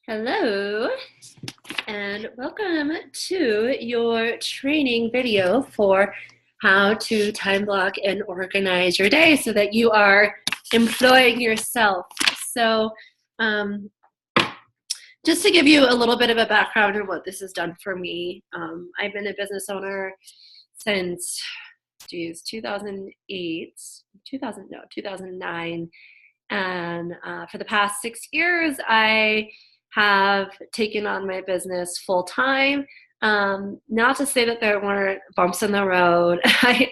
Hello, and welcome to your training video for how to time block and organize your day so that you are employing yourself. So, um, just to give you a little bit of a background on what this has done for me, I've been a business owner since, 2008, 2009. And for the past 6 years, I have taken on my business full time. Not to say that there weren't bumps in the road. I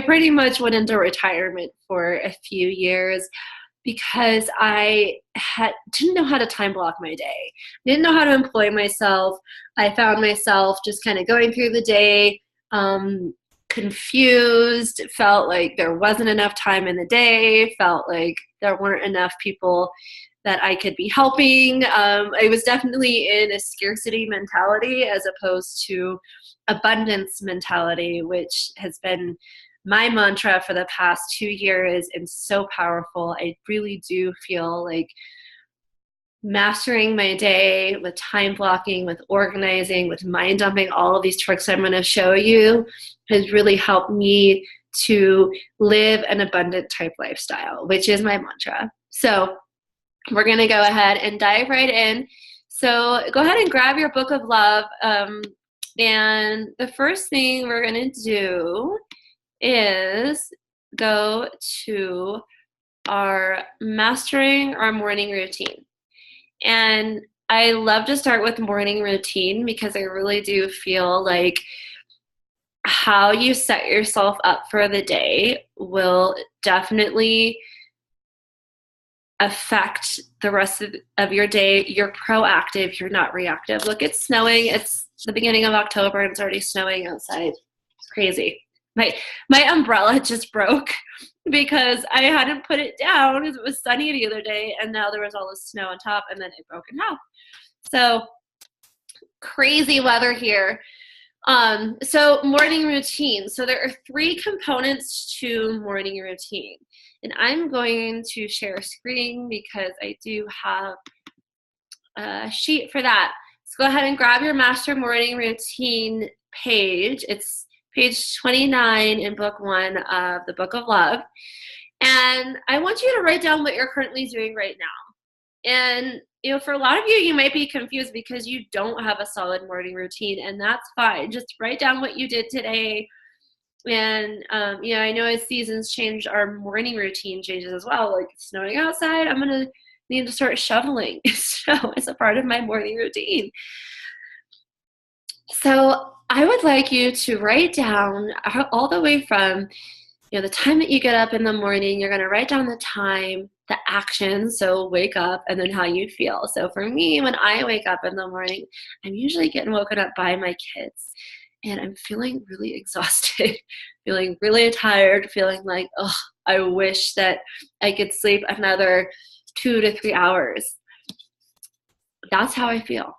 pretty much went into retirement for a few years because didn't know how to time block my day. Didn't know how to employ myself. I found myself just kind of going through the day, confused, felt like there wasn't enough time in the day, felt like there weren't enough people that I could be helping. I was definitely in a scarcity mentality as opposed to abundance mentality, which has been my mantra for the past 2 years and so powerful. I really do feel like mastering my day with time blocking, with organizing, with mind dumping, all of these tricks I'm going to show you has really helped me to live an abundant type lifestyle, which is my mantra. So we're going to go ahead and dive right in. So go ahead and grab your book of love. And the first thing we're going to do is go to our mastering our morning routine. And I love to start with morning routine because I really do feel like how you set yourself up for the day will definitely affect the rest of your day. You're proactive, you're not reactive. Look, it's snowing. It's the beginning of October and it's already snowing outside. It's crazy. My umbrella just broke because I hadn't put it down because it was sunny the other day and now there was all this snow on top and then it broke in half. So crazy weather here. So morning routine. So there are 3 components to morning routine. And I'm going to share a screen because I do have a sheet for that. So go ahead and grab your master morning routine page. It's page 29 in book 1 of the Book of Love. And I want you to write down what you're currently doing right now. And for a lot of you, you might be confused because you don't have a solid morning routine, and that's fine. Just write down what you did today. And I know as seasons change, our morning routine changes as well. Like it's snowing outside, I'm gonna need to start shoveling snow as a part of my morning routine. So I would like you to write down all the way from the time that you get up in the morning. You're going to write down the time, the action, so wake up, and then how you feel. So for me, when I wake up in the morning, I'm usually getting woken up by my kids, and I'm feeling really exhausted, feeling really tired, feeling like, oh, I wish that I could sleep another 2 to 3 hours. That's how I feel.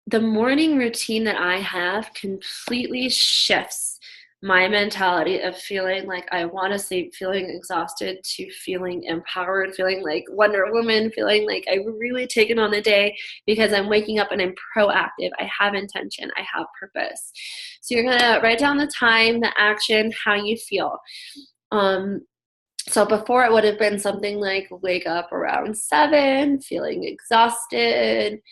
The morning routine that I have completely shifts my mentality of feeling like I want to sleep, feeling exhausted, to feeling empowered, feeling like Wonder Woman, feeling like I've really taken on the day because I'm waking up and I'm proactive. I have intention. I have purpose. So you're going to write down the time, the action, how you feel. So before it would have been something like wake up around 7, feeling exhausted,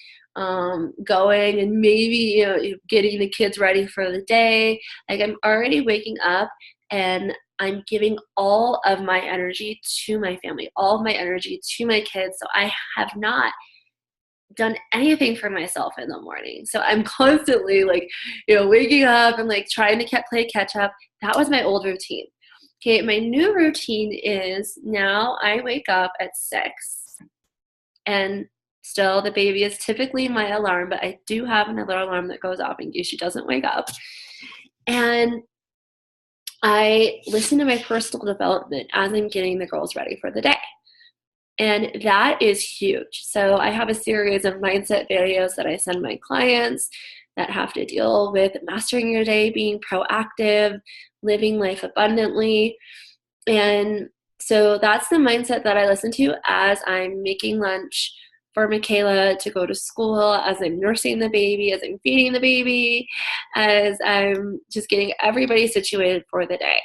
going and maybe getting the kids ready for the day. Like I'm already waking up and I'm giving all of my energy to my family, all of my energy to my kids. So I have not done anything for myself in the morning. So I'm constantly waking up and trying to play catch up. That was my old routine. Okay, my new routine is now I wake up at 6 and still, the baby is typically my alarm, but I do have another alarm that goes off in case she doesn't wake up. And I listen to my personal development as I'm getting the girls ready for the day. And that is huge. So I have a series of mindset videos that I send my clients that have to deal with mastering your day, being proactive, living life abundantly. And so that's the mindset that I listen to as I'm making lunch, for Michaela to go to school, as I'm nursing the baby, as I'm feeding the baby, as I'm just getting everybody situated for the day.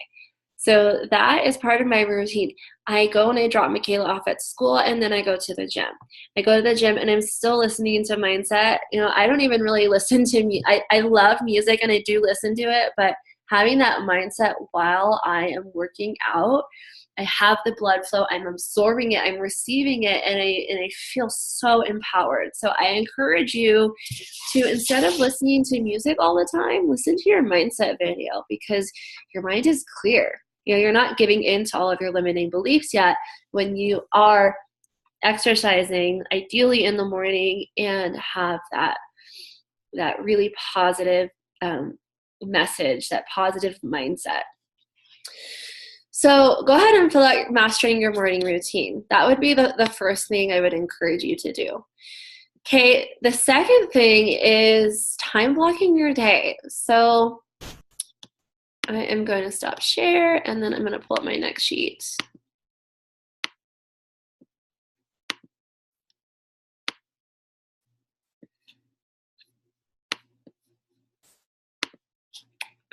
So that is part of my routine. I go and I drop Michaela off at school, and then I go to the gym. I go to the gym and I'm still listening to mindset. I don't even really listen to me. I love music and I do listen to it, but having that mindset while I am working out, I have the blood flow, I'm absorbing it, I'm receiving it, and I feel so empowered. So I encourage you to, instead of listening to music all the time, listen to your mindset video, because your mind is clear. You're not giving in to all of your limiting beliefs yet when you are exercising, ideally in the morning, and have that really positive message, that positive mindset. So go ahead and fill out mastering your morning routine. That would be the first thing I would encourage you to do. Okay, the second thing is time blocking your day. So I am going to stop share, and then I'm going to pull up my next sheet.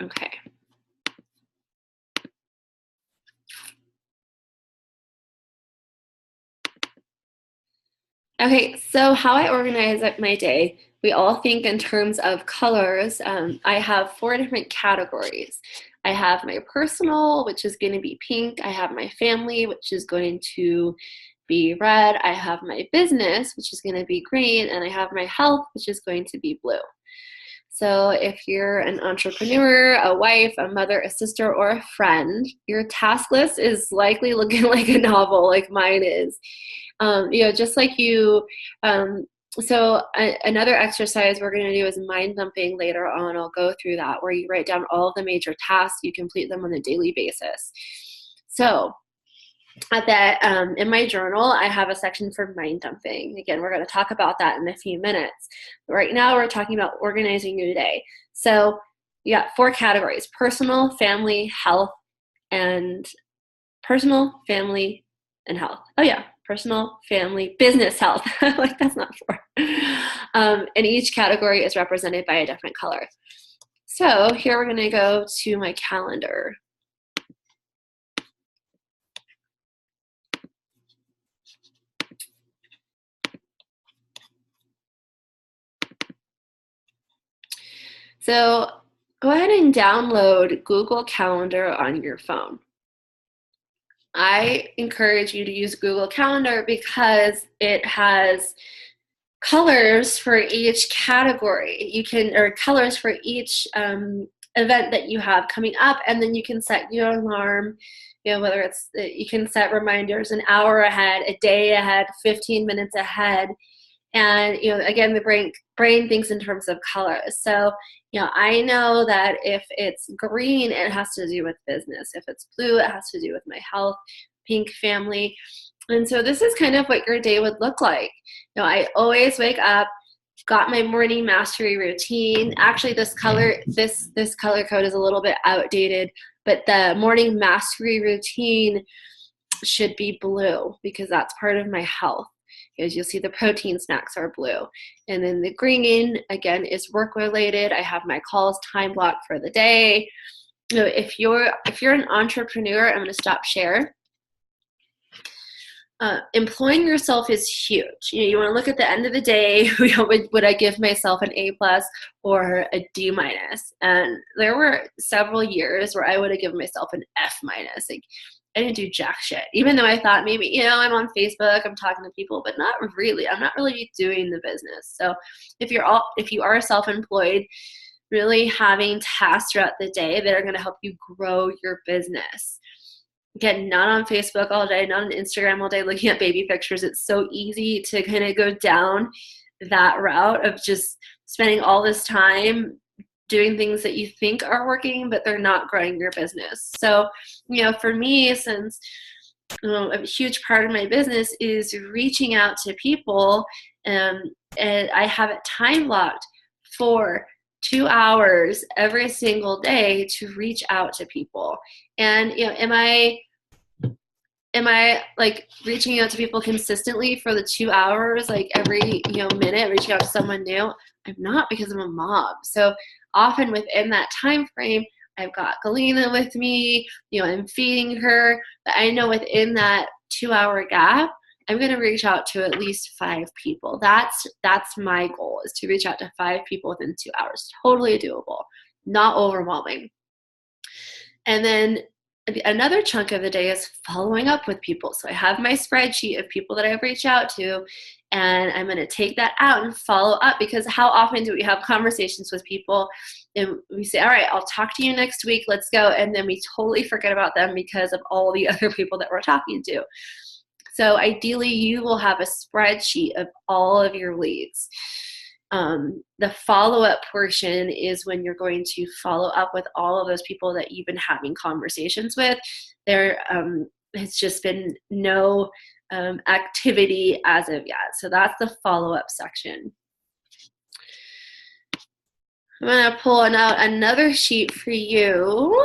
Okay. Okay, so how I organize my day, we all think in terms of colors. I have 4 different categories. I have my personal, which is going to be pink. I have my family, which is going to be red. I have my business, which is going to be green. And I have my health, which is going to be blue. So if you're an entrepreneur, a wife, a mother, a sister, or a friend, your task list is likely looking like a novel, like mine is. Just like you. Another exercise we're going to do is mind dumping later on. I'll go through that, where you write down all of the major tasks, you complete them on a daily basis. So at that, in my journal, I have a section for mind dumping. Again, we're going to talk about that in a few minutes. But right now, we're talking about organizing your day. So you got 4 categories: personal, family, health, and personal, family, and health. Oh yeah, personal, family, business, health. Like, that's not 4. And each category is represented by a different color. So here we're going to go to my calendar. So go ahead and download Google Calendar on your phone. I encourage you to use Google Calendar because it has colors for each category. Or colors for each event that you have coming up, and then you can set your alarm. Whether it's, you can set reminders an hour ahead, a day ahead, 15 minutes ahead. And, again, the brain thinks in terms of colors. So, I know that if it's green, it has to do with business. If it's blue, it has to do with my health, pink, family. And so this is kind of what your day would look like. I always wake up, got my morning mastery routine. Actually, this color code is a little bit outdated, but the morning mastery routine should be blue, because that's part of my health. As you'll see, the protein snacks are blue. And then the green, again, is work related. I have my calls time blocked for the day. If you're an entrepreneur, I'm going to stop share. Employing yourself is huge. You want to look at the end of the day. Would I give myself an A+ or a D-? And there were several years where I would have given myself an F-. Like, I didn't do jack shit, even though I thought maybe, I'm on Facebook, I'm talking to people, but not really. I'm not really doing the business. So if you are self-employed, really having tasks throughout the day that are going to help you grow your business. Again, not on Facebook all day, not on Instagram all day looking at baby pictures. It's so easy to kind of go down that route of just spending all this time doing things that you think are working, but they're not growing your business. So, for me, since a huge part of my business is reaching out to people, and I have it time blocked for 2 hours every single day to reach out to people. And, am I am I like reaching out to people consistently for the 2 hours, like every, minute, reaching out to someone new? I'm not, because I'm a mom. So often within that time frame, I've got Galena with me, I'm feeding her, but I know within that 2-hour gap, I'm going to reach out to at least 5 people. That's my goal, is to reach out to 5 people within 2 hours. Totally doable, not overwhelming. And then another chunk of the day is following up with people. So I have my spreadsheet of people that I've reached out to, and I'm going to take that out and follow up, because how often do we have conversations with people and we say, all right, I'll talk to you next week, let's go. And then we totally forget about them because of all the other people that we're talking to. So ideally, you will have a spreadsheet of all of your leads. The follow-up portion is when you're going to follow up with all of those people that you've been having conversations with. There has just been no activity as of yet. So that's the follow-up section. I'm going to pull out another sheet for you.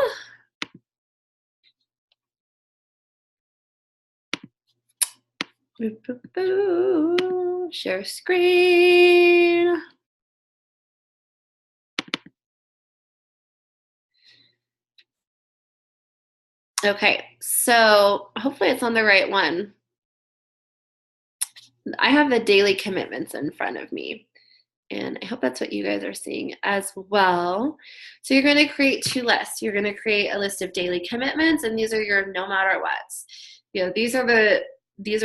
Share screen. Okay, so hopefully it's on the right one. I have the daily commitments in front of me, and I hope that's what you guys are seeing as well. So you're going to create 2 lists. You're going to create a list of daily commitments, and these are your no matter whats. These are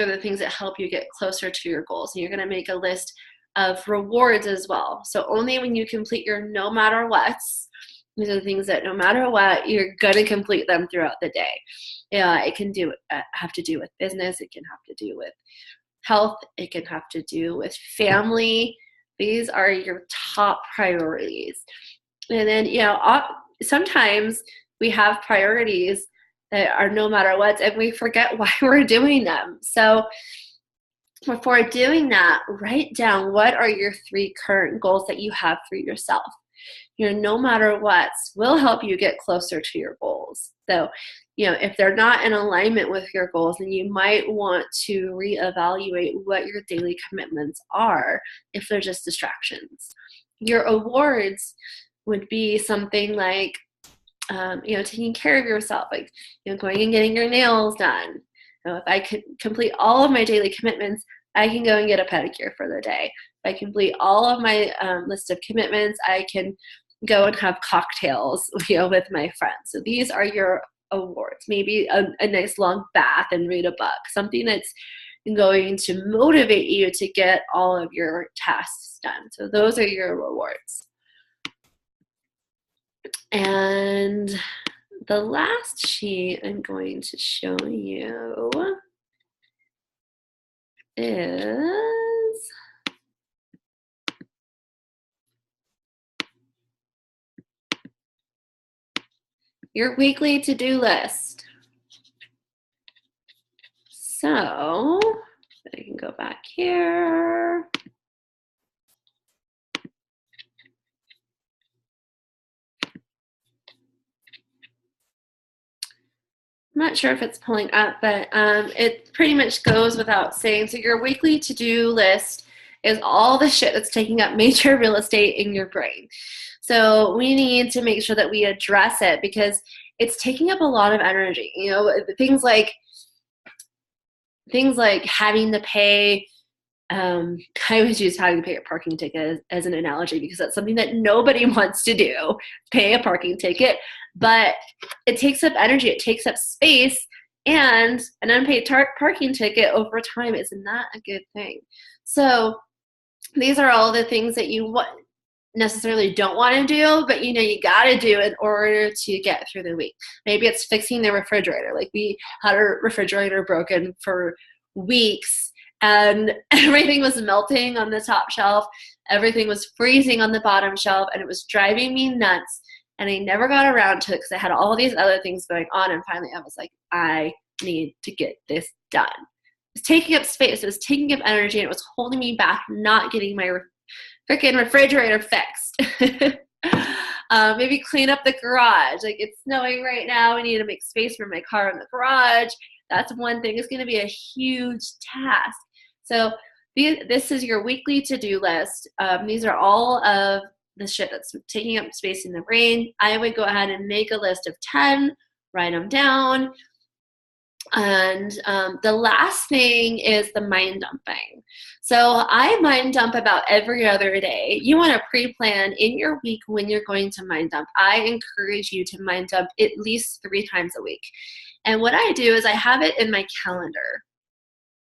the things that help you get closer to your goals. And you're going to make a list of rewards as well. So only when you complete your no matter whats, these are the things that no matter what, you're going to complete them throughout the day. It can have to do with business. It can have to do with health. It can have to do with family. These are your top priorities. And then, sometimes we have priorities that are no matter what, and we forget why we're doing them. So before doing that, write down what are your 3 current goals that you have for yourself. Your no matter whats will help you get closer to your goals. So, if they're not in alignment with your goals, then you might want to reevaluate what your daily commitments are if they're just distractions. Your awards would be something like, taking care of yourself, like, going and getting your nails done. If I could complete all of my daily commitments, I can go and get a pedicure for the day. If I complete all of my list of commitments, I can go and have cocktails, with my friends. So these are your awards. Maybe a nice long bath and read a book, something that's going to motivate you to get all of your tasks done. So those are your rewards. And the last sheet I'm going to show you is your weekly to-do list. So I can go back here. I'm not sure if it's pulling up, but it pretty much goes without saying. So your weekly to-do list is all the shit that's taking up major real estate in your brain. So we need to make sure that we address it, because it's taking up a lot of energy. Things like having to pay. I always use having to pay a parking ticket as an analogy, because that's something that nobody wants to do, pay a parking ticket. But it takes up energy, it takes up space, and an unpaid parking ticket over time is not a good thing. So these are all the things that you necessarily don't want to do, but you got to do in order to get through the week. Maybe it's fixing the refrigerator. Like, we had our refrigerator broken for weeks, and everything was melting on the top shelf. Everything was freezing on the bottom shelf, and it was driving me nuts. And I never got around to it because I had all these other things going on. And finally, I was like, I need to get this done. It was taking up space. It was taking up energy. And it was holding me back, not getting my freaking refrigerator fixed. Maybe clean up the garage. Like, it's snowing right now. I need to make space for my car in the garage. That's one thing. It's going to be a huge task. So this is your weekly to-do list. These are all of the shit that's taking up space in the brain. I would go ahead and make a list of 10, write them down. And the last thing is the mind dumping. So I mind dump about every other day. You want to pre-plan in your week when you're going to mind dump. I encourage you to mind dump at least 3 times a week. And what I do is I have it in my calendar,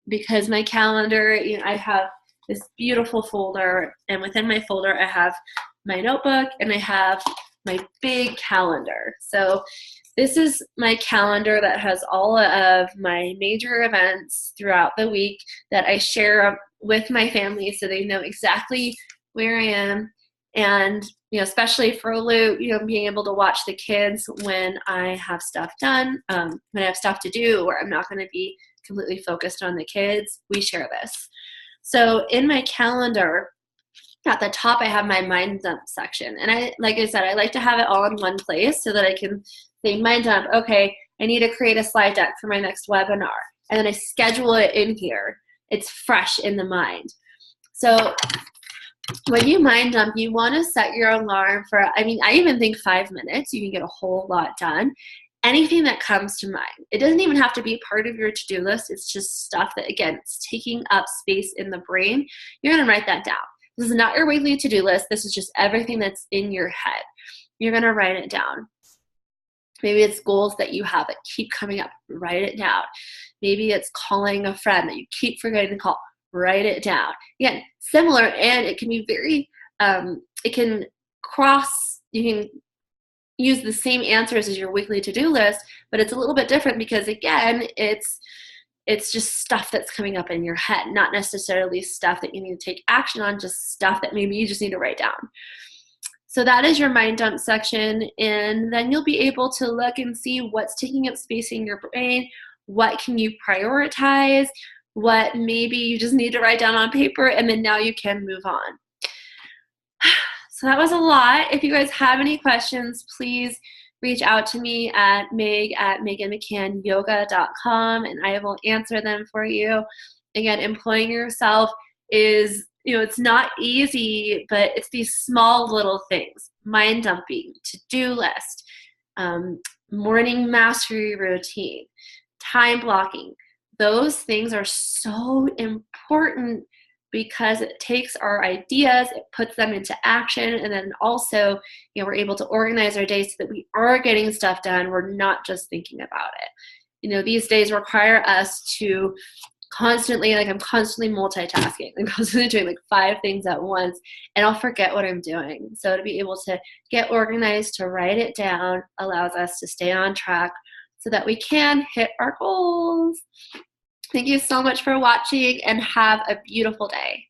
because my calendar, I have this beautiful folder, and within my folder I have my notebook and I have my big calendar. So this is my calendar that has all of my major events throughout the week that I share with my family so they know exactly where I am. And, especially for Luke, being able to watch the kids when I have stuff done, when I have stuff to do, or I'm not going to be completely focused on the kids, we share this. So in my calendar, at the top, I have my mind dump section. And like I said, I like to have it all in one place so that I can say mind dump, okay, I need to create a slide deck for my next webinar. And then I schedule it in here. It's fresh in the mind. So when you mind dump, you want to set your alarm for, I even think 5 minutes, you can get a whole lot done. Anything that comes to mind. It doesn't even have to be part of your to-do list. It's just stuff that, again, it's taking up space in the brain. You're going to write that down. This is not your weekly to-do list. This is just everything that's in your head. You're going to write it down. Maybe it's goals that you have that keep coming up. Write it down. Maybe it's calling a friend that you keep forgetting to call. Write it down. Again, similar, and it can be very, you can use the same answers as your weekly to-do list, but it's a little bit different because, again, it's just stuff that's coming up in your head, not necessarily stuff that you need to take action on, just stuff that maybe you just need to write down. So that is your mind dump section, and then you'll be able to look and see what's taking up space in your brain, what can you prioritize, what maybe you just need to write down on paper, and then now you can move on. So that was a lot. If you guys have any questions, please reach out to me at meg@meganmccannyoga.com, and I will answer them for you. Again, employing yourself is, it's not easy, but it's these small little things. Mind dumping, to-do list, morning mastery routine, time blocking. Those things are so important because it takes our ideas, it puts them into action, and then also, we're able to organize our days so that we are getting stuff done. We're not just thinking about it. These days require us to constantly, I'm constantly multitasking. I'm constantly doing 5 things at once, and I'll forget what I'm doing. So to be able to get organized, to write it down, allows us to stay on track so that we can hit our goals. Thank you so much for watching, and have a beautiful day.